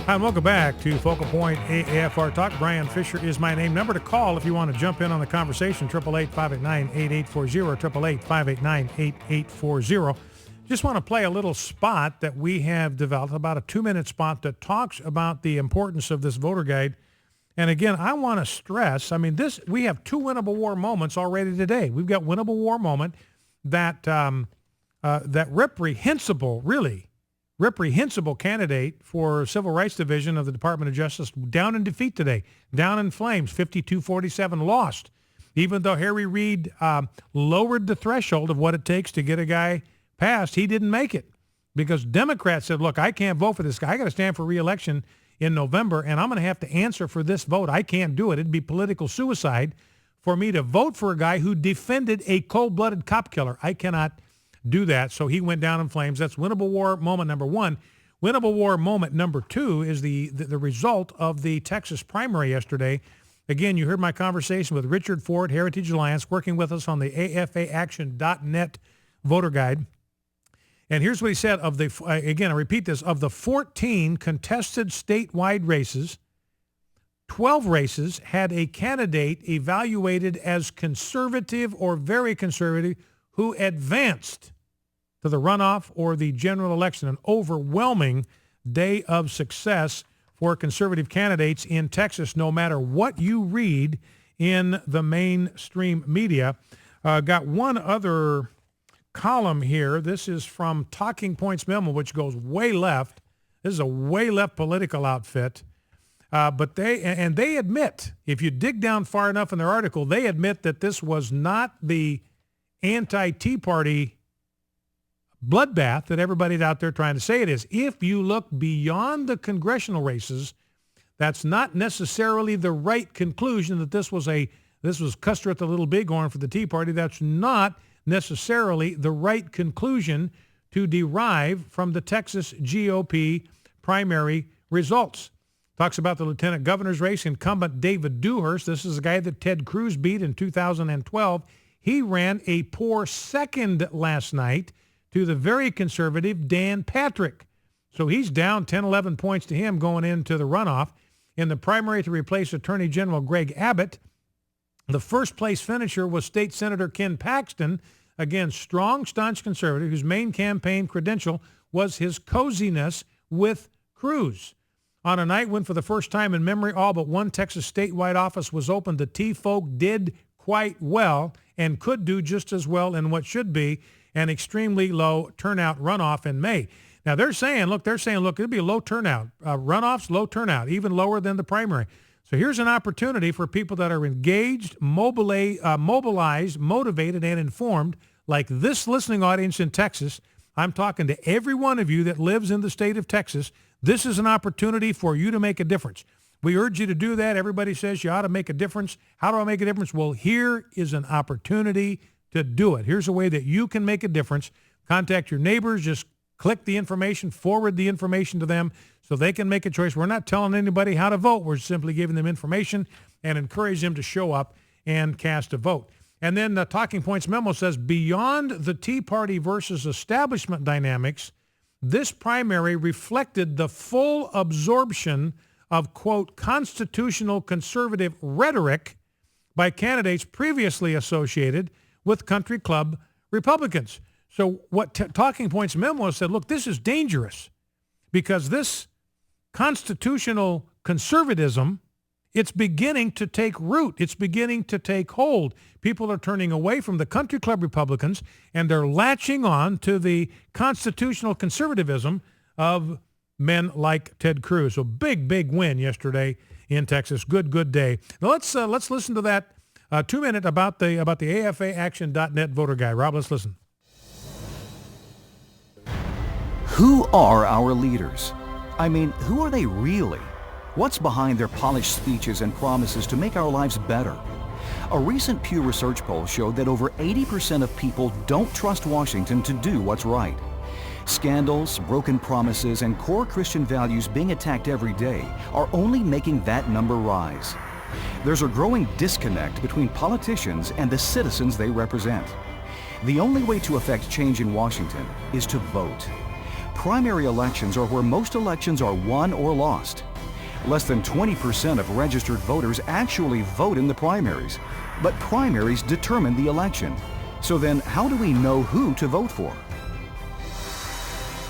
Hi, and welcome back to Focal Point AFR Talk. Brian Fisher is my name. Number to call if you want to jump in on the conversation, 888-589-8840, 888-589-8840. Just want to play a little spot that we have developed, about a 2-minute spot that talks about the importance of this voter guide. And again, I want to stress, we have 2 winnable war moments already today. We've got winnable war moment that reprehensible candidate for Civil Rights Division of the Department of Justice down in defeat today, down in flames, 52-47, lost. Even though Harry Reid lowered the threshold of what it takes to get a guy passed, he didn't make it because Democrats said, look, I can't vote for this guy. I got to stand for re-election in November, and I'm going to have to answer for this vote. I can't do it. It'd be political suicide for me to vote for a guy who defended a cold-blooded cop killer. I cannot do that. So he went down in flames. That's winnable war moment number 1. Winnable war moment number 2 is the result of the Texas primary yesterday. Again, you heard my conversation with Richard Ford, Heritage Alliance, working with us on the AFA Action.net voter guide. And here's what he said again, I repeat this, of the 14 contested statewide races, 12 races had a candidate evaluated as conservative or very conservative who advanced to the runoff or the general election, an overwhelming day of success for conservative candidates in Texas, no matter what you read in the mainstream media. Got one other column here. This is from Talking Points Memo, which goes way left. This is a way left political outfit. But they admit, if you dig down far enough in their article, they admit that this was not the anti-Tea Party bloodbath that everybody's out there trying to say it is. If you look beyond the congressional races, that's not necessarily the right conclusion that this was Custer at the Little Bighorn for the Tea Party. That's not necessarily the right conclusion to derive from the Texas GOP primary results. Talks about the lieutenant governor's race. Incumbent David Dewhurst, this is a guy that Ted Cruz beat in 2012. He ran a poor second last night to the very conservative Dan Patrick. So he's down 10, 11 points to him going into the runoff. In the primary to replace Attorney General Greg Abbott, the first place finisher was State Senator Ken Paxton, again, strong, staunch conservative whose main campaign credential was his coziness with Cruz. On a night when, for the first time in memory, all but one Texas statewide office was open, the Tea folk did quite well and could do just as well in what should be an extremely low turnout runoff in May. Now, they're saying, look, it'll be a low turnout. Runoffs, low turnout, even lower than the primary. So here's an opportunity for people that are engaged, mobilized, motivated, and informed, like this listening audience in Texas. I'm talking to every one of you that lives in the state of Texas. This is an opportunity for you to make a difference. We urge you to do that. Everybody says you ought to make a difference. How do I make a difference? Well, here is an opportunity to do it. Here's a way that you can make a difference. Contact your neighbors. Just click the information, forward the information to them so they can make a choice. We're not telling anybody how to vote. We're simply giving them information and encourage them to show up and cast a vote. And then the Talking Points memo says, beyond the Tea Party versus establishment dynamics, this primary reflected the full absorption of, quote, constitutional conservative rhetoric by candidates previously associated with country club Republicans. So what Talking Points memo said, look, this is dangerous because this constitutional conservatism, it's beginning to take root. It's beginning to take hold. People are turning away from the country club Republicans and they're latching on to the constitutional conservatism of men like Ted Cruz. So big win yesterday in Texas. Good day. Now let's listen to that 2-minute about the AFA Action.net voter guide. Rob, let's listen. Who are our leaders? I mean, who are they really? What's behind their polished speeches and promises to make our lives better? A recent Pew Research poll showed that over 80% of people don't trust Washington to do what's right. Scandals, broken promises, and core Christian values being attacked every day are only making that number rise. There's a growing disconnect between politicians and the citizens they represent. The only way to affect change in Washington is to vote. primary elections are where most elections are won or lost. Less than 20% of registered voters actually vote in the primaries, but primaries determine the election. So then, how do we know who to vote for?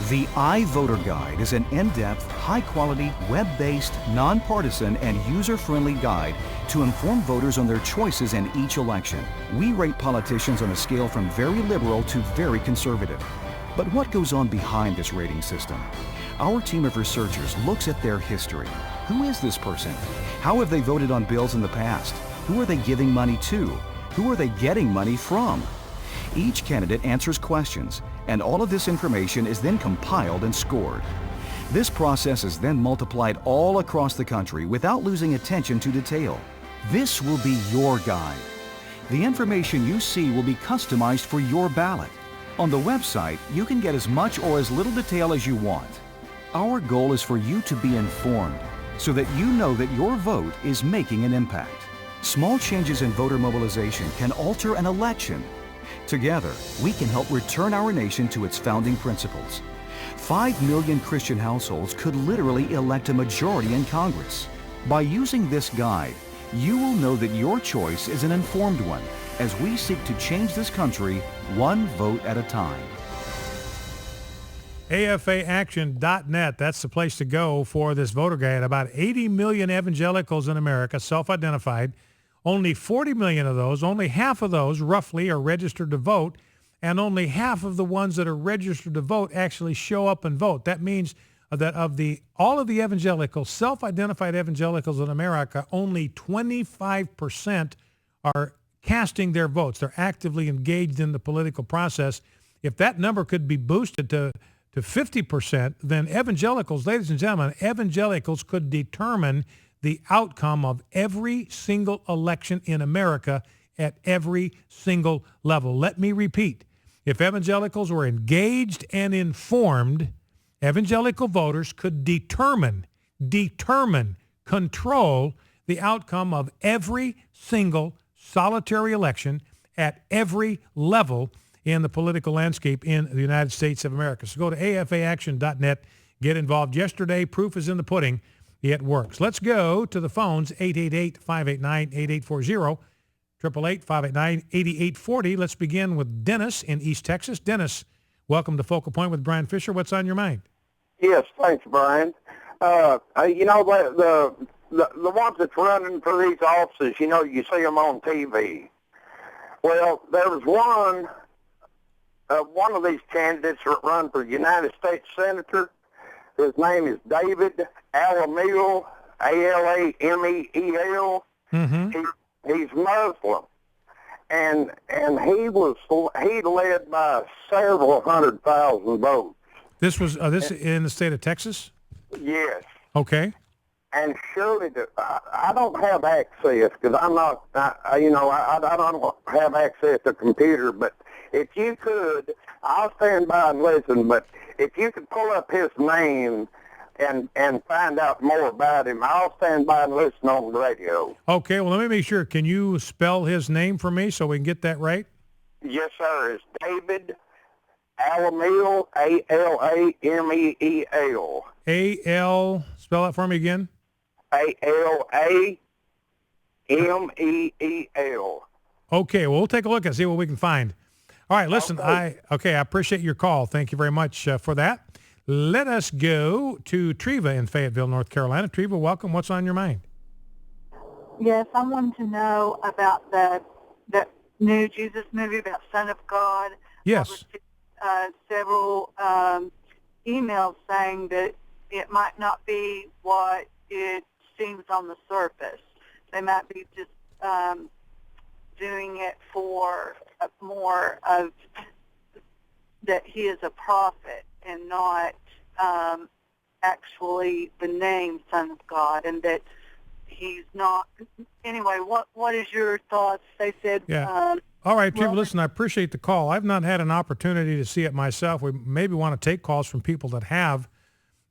The iVoter Guide is an in-depth, high-quality, web-based, nonpartisan, and user-friendly guide to inform voters on their choices in each election. We rate politicians on a scale from very liberal to very conservative. But what goes on behind this rating system? Our team of researchers looks at their history. Who is this person? How have they voted on bills in the past? Who are they giving money to? Who are they getting money from? Each candidate answers questions, and all of this information is then compiled and scored. This process is then multiplied all across the country without losing attention to detail. This will be your guide. The information you see will be customized for your ballot. On the website, you can get as much or as little detail as you want. Our goal is for you to be informed so that you know that your vote is making an impact. Small changes in voter mobilization can alter an election. Together, we can help return our nation to its founding principles. 5 million Christian households could literally elect a majority in Congress. By using this guide, you will know that your choice is an informed one as we seek to change this country one vote at a time. AFAAction.net, that's the place to go for this voter guide. About 80 million evangelicals in America, self-identified. Only 40 million of those, only half of those roughly are registered to vote, and only half of the ones that are registered to vote actually show up and vote. That means that of all of the evangelicals, self-identified evangelicals in America, only 25% are casting their votes. They're actively engaged in the political process. If that number could be boosted to 50%, then evangelicals, ladies and gentlemen, evangelicals could determine the outcome of every single election in America at every single level. Let me repeat. If evangelicals were engaged and informed, evangelical voters could determine, control the outcome of every single solitary election at every level in the political landscape in the United States of America. So go to afaaction.net, get involved. Yesterday, proof is in the pudding. It works. Let's go to the phones, 888-589-8840, 888-589-8840. Let's begin with Dennis in East Texas. Dennis, welcome to Focal Point with Brian Fisher. What's on your mind? Yes, thanks, Brian. The ones that's running for these offices, you see them on TV. Well, there was one of these candidates that run for United States Senator. His name is David Alameel, Alameel. Mm-hmm. He's Muslim, and he led by several 100,000 votes. This was this in the state of Texas? Yes. Okay. And surely, I don't have access because I'm not, I don't have access to a computer. But if you could, I'll stand by and listen. But if you could pull up his name and find out more about him, I'll stand by and listen on the radio. Okay. Well, let me make sure. Can you spell his name for me so we can get that right? Yes, sir. It's David Alameel, Alameel. A-L, spell that for me again. Alameel. Okay, well, we'll take a look and see what we can find. All right, listen, Okay. I appreciate your call. Thank you very much for that. Let us go to Treva in Fayetteville, North Carolina. Treva, welcome. What's on your mind? Yes, I wanted to know about the new Jesus movie about Son of God. Yes. I received several emails saying that it might not be what it seems on the surface. They might be just doing it for more of that he is a prophet and not actually the name Son of God, and that he's not. Anyway, what is your thoughts? They said. Yeah. All right, Treva, listen, I appreciate the call. I've not had an opportunity to see it myself. We maybe want to take calls from people that have.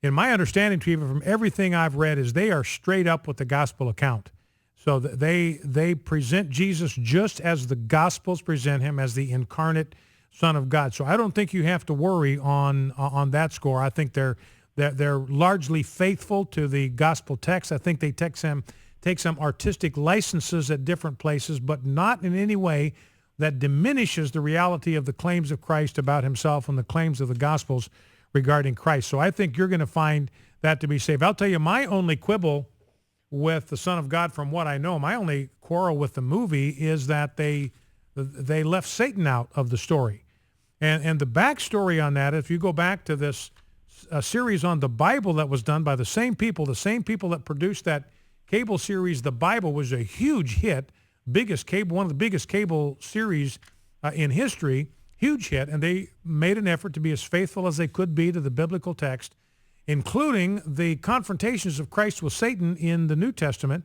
In my understanding, Treva, from everything I've read, is they are straight up with the gospel account. So they present Jesus just as the Gospels present him, as the incarnate Son of God. So I don't think you have to worry on that score. I think they're largely faithful to the gospel text. I think they take some artistic licenses at different places, but not in any way that diminishes the reality of the claims of Christ about himself and the claims of the Gospels regarding Christ. So I think you're going to find that to be safe. I'll tell you, my only quibble with the Son of God, from what I know, my only quarrel with the movie is that they left Satan out of the story. And the backstory on that, if you go back to this series on the Bible that was done by the same people that produced that cable series, The Bible, was a huge hit. One of the biggest cable series in history, huge hit, and they made an effort to be as faithful as they could be to the biblical text, including the confrontations of Christ with Satan in the New Testament.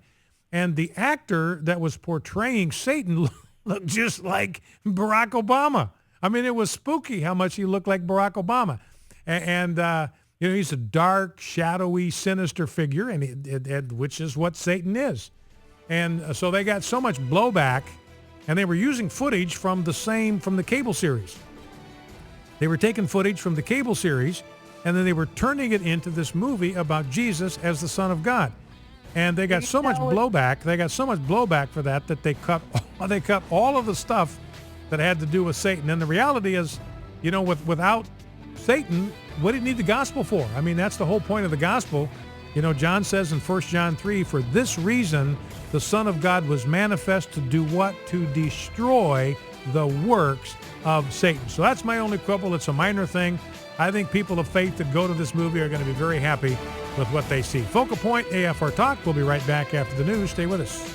And the actor that was portraying Satan looked just like Barack Obama. I mean, it was spooky how much he looked like Barack Obama. And he's a dark, shadowy, sinister figure, and which is what Satan is. And so they got so much blowback, and they were using footage from the cable series. They were taking footage from the cable series, and then they were turning it into this movie about Jesus as the Son of God. And they got so much blowback. They got so much blowback for that they cut all of the stuff that had to do with Satan. And the reality is, without Satan, what do you need the gospel for? I mean, that's the whole point of the gospel. John says in 1 John 3, for this reason, the Son of God was manifest to do what? To destroy the works of Satan. So that's my only quibble. It's a minor thing. I think people of faith that go to this movie are going to be very happy with what they see. Focal Point, AFR Talk. We'll be right back after the news. Stay with us.